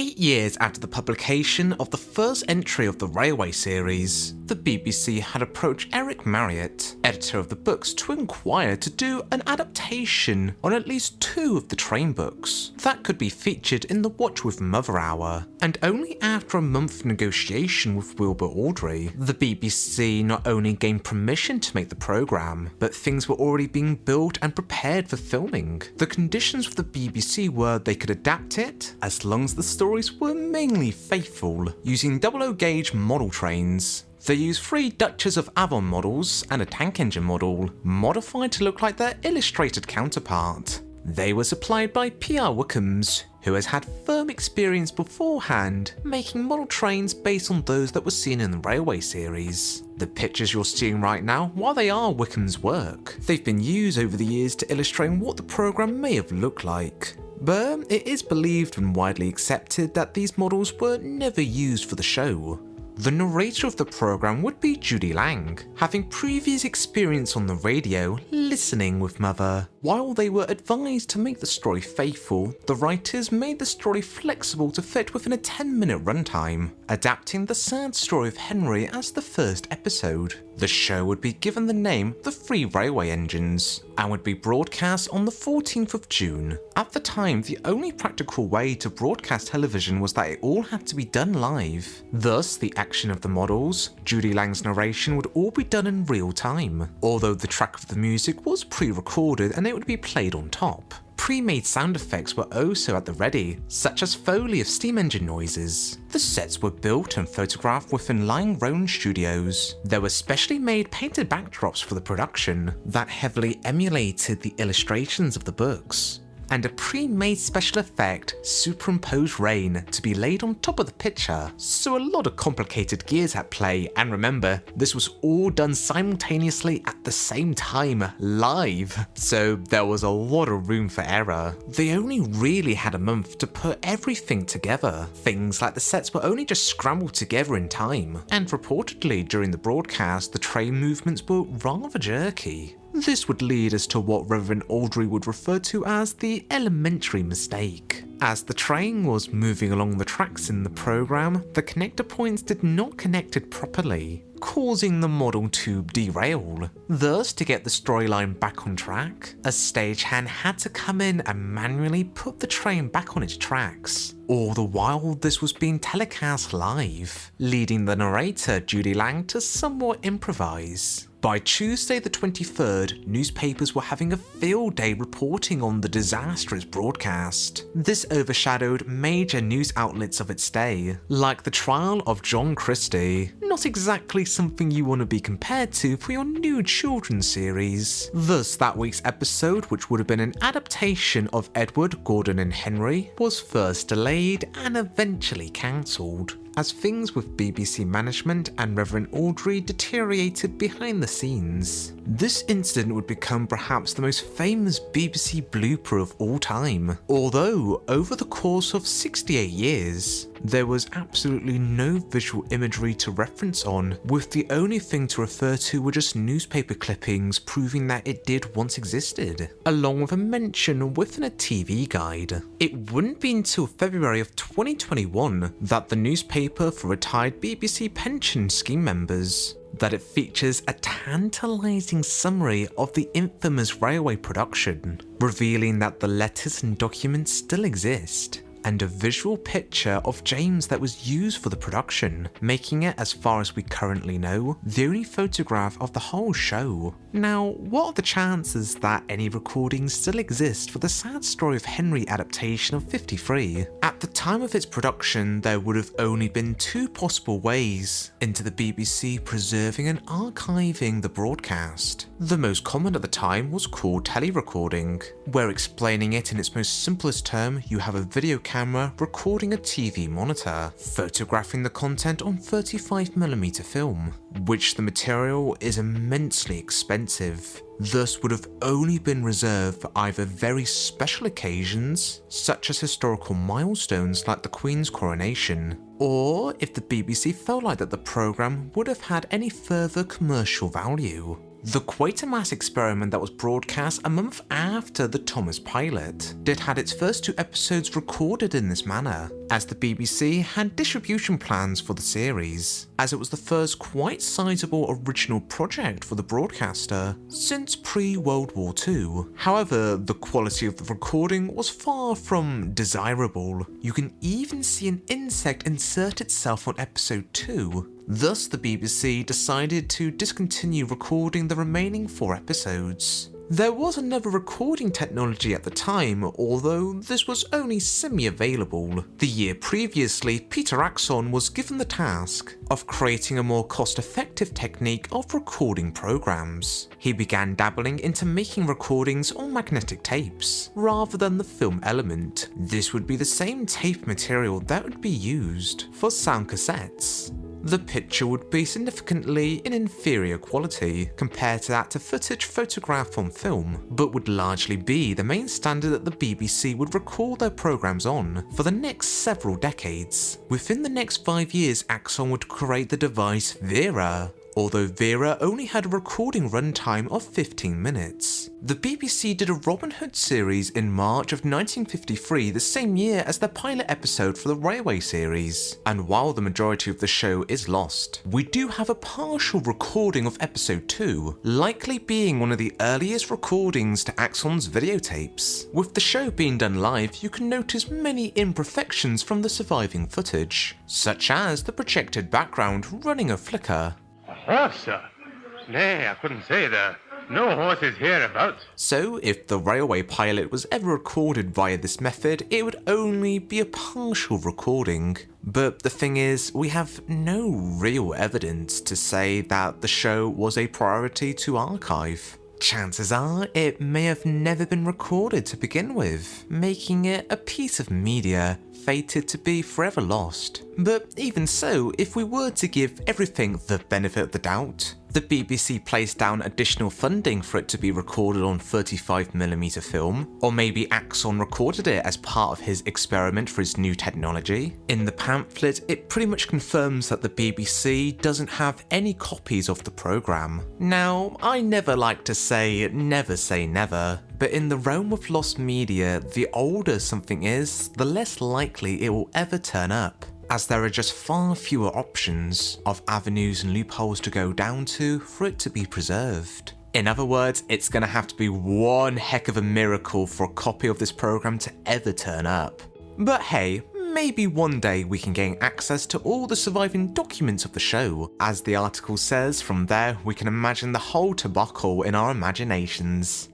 8 years after the publication of the first entry of the Railway series, the BBC had approached Eric Marriott, editor of the books, to inquire to do an adaptation on at least 2 of the train books that could be featured in the Watch with Mother hour. And only after a month of negotiation with Wilbur Awdry, the BBC not only gained permission to make the programme, but things were already being built and prepared for filming. The conditions for the BBC were they could adapt it as long as the stories were mainly faithful, using 00 gauge model trains. They used 3 Duchess of Avon models and a tank engine model, modified to look like their illustrated counterpart. They were supplied by P.R. Wickham's, who has had firm experience beforehand making model trains based on those that were seen in the Railway series. The pictures you're seeing right now, while they are Wickham's work, they've been used over the years to illustrate what the programme may have looked like. But it is believed and widely accepted that these models were never used for the show. The narrator of the programme would be Judy Lang, having previous experience on the radio listening with Mother. While they were advised to make the story faithful, the writers made the story flexible to fit within a 10-minute runtime, adapting the sad story of Henry as the first episode. The show would be given the name The 3 Railway Engines, and would be broadcast on the 14th of June. At the time, the only practical way to broadcast television was that it all had to be done live. Thus, the action of the models, Judy Lang's narration would all be done in real time, although the track of the music was pre-recorded and it would be played on top. Pre-made sound effects were also at the ready, such as Foley of steam engine noises. The sets were built and photographed within Lying Roan Studios. There were specially made painted backdrops for the production that heavily emulated the illustrations of the books, and a pre-made special effect superimposed rain to be laid on top of the picture, so a lot of complicated gears at play. And remember, this was all done simultaneously at the same time, live, so there was a lot of room for error. They only really had a month to put everything together. Things like the sets were only just scrambled together in time, and reportedly during the broadcast the train movements were rather jerky. This would lead us to what Reverend Awdry would refer to as the elementary mistake. As the train was moving along the tracks in the programme, the connector points did not connect it properly, causing the model to derail. Thus, to get the storyline back on track, a stagehand had to come in and manually put the train back on its tracks. All the while this was being telecast live, leading the narrator Judy Lang to somewhat improvise. By Tuesday the 23rd, newspapers were having a field day reporting on the disastrous broadcast. This overshadowed major news outlets of its day, like the trial of John Christie. Not exactly something you want to be compared to for your new children's series. Thus, that week's episode, which would have been an adaptation of Edward, Gordon and Henry, was first delayed and eventually cancelled, as things with BBC management and Reverend Awdry deteriorated behind the scenes. This incident would become perhaps the most famous BBC blooper of all time, although over the course of 68 years, there was absolutely no visual imagery to reference on, with the only thing to refer to were just newspaper clippings proving that it did once existed, along with a mention within a TV guide. It wouldn't be until February of 2021 that the newspaper for retired BBC pension scheme members that it features a tantalising summary of the infamous railway production, revealing that the letters and documents still exist, and a visual picture of James that was used for the production, making it, as far as we currently know, the only photograph of the whole show. Now, what are the chances that any recordings still exist for the sad story of Henry adaptation of 53? At the time of its production, there would have only been 2 possible ways into the BBC preserving and archiving the broadcast. The most common at the time was called telerecording, where, explaining it in its most simplest term, you have a video camera recording a TV monitor, photographing the content on 35mm film, which the material is immensely expensive, thus would have only been reserved for either very special occasions, such as historical milestones like the Queen's coronation, or if the BBC felt like that the programme would have had any further commercial value. The Quatermass experiment that was broadcast a month after the Thomas pilot did had its first 2 episodes recorded in this manner, as the BBC had distribution plans for the series, as it was the first quite sizable original project for the broadcaster since pre-World War II. However, the quality of the recording was far from desirable. You can even see an insect insert itself on episode 2. Thus, the BBC decided to discontinue recording the remaining 4 episodes. There was another recording technology at the time, although this was only semi-available. The year previously, Peter Axon was given the task of creating a more cost-effective technique of recording programs. He began dabbling into making recordings on magnetic tapes, rather than the film element. This would be the same tape material that would be used for sound cassettes. The picture would be significantly in inferior quality compared to that of footage photographed on film, but would largely be the main standard that the BBC would record their programs on for the next several decades. Within the next 5 years, Axon would create the device Vera, although Vera only had a recording runtime of 15 minutes. The BBC did a Robin Hood series in March of 1953, the same year as the pilot episode for the Railway series, and while the majority of the show is lost, we do have a partial recording of episode 2, likely being one of the earliest recordings to Axon's videotapes. With the show being done live, you can notice many imperfections from the surviving footage, such as the projected background running a flicker. A horse, sir? Nay, I couldn't say there. No horses hereabouts. So, if the Railway pilot was ever recorded via this method, it would only be a partial recording. But the thing is, we have no real evidence to say that the show was a priority to archive. Chances are it may have never been recorded to begin with, making it a piece of media fated to be forever lost. But even so, if we were to give everything the benefit of the doubt, the BBC placed down additional funding for it to be recorded on 35mm film, or maybe Axon recorded it as part of his experiment for his new technology. In the pamphlet, it pretty much confirms that the BBC doesn't have any copies of the programme. Now, I never like to say never, but in the realm of lost media, the older something is, the less likely it will ever turn up, as there are just far fewer options of avenues and loopholes to go down to for it to be preserved. In other words, it's going to have to be one heck of a miracle for a copy of this program to ever turn up. But hey, maybe one day we can gain access to all the surviving documents of the show. As the article says, from there we can imagine the whole debacle in our imaginations.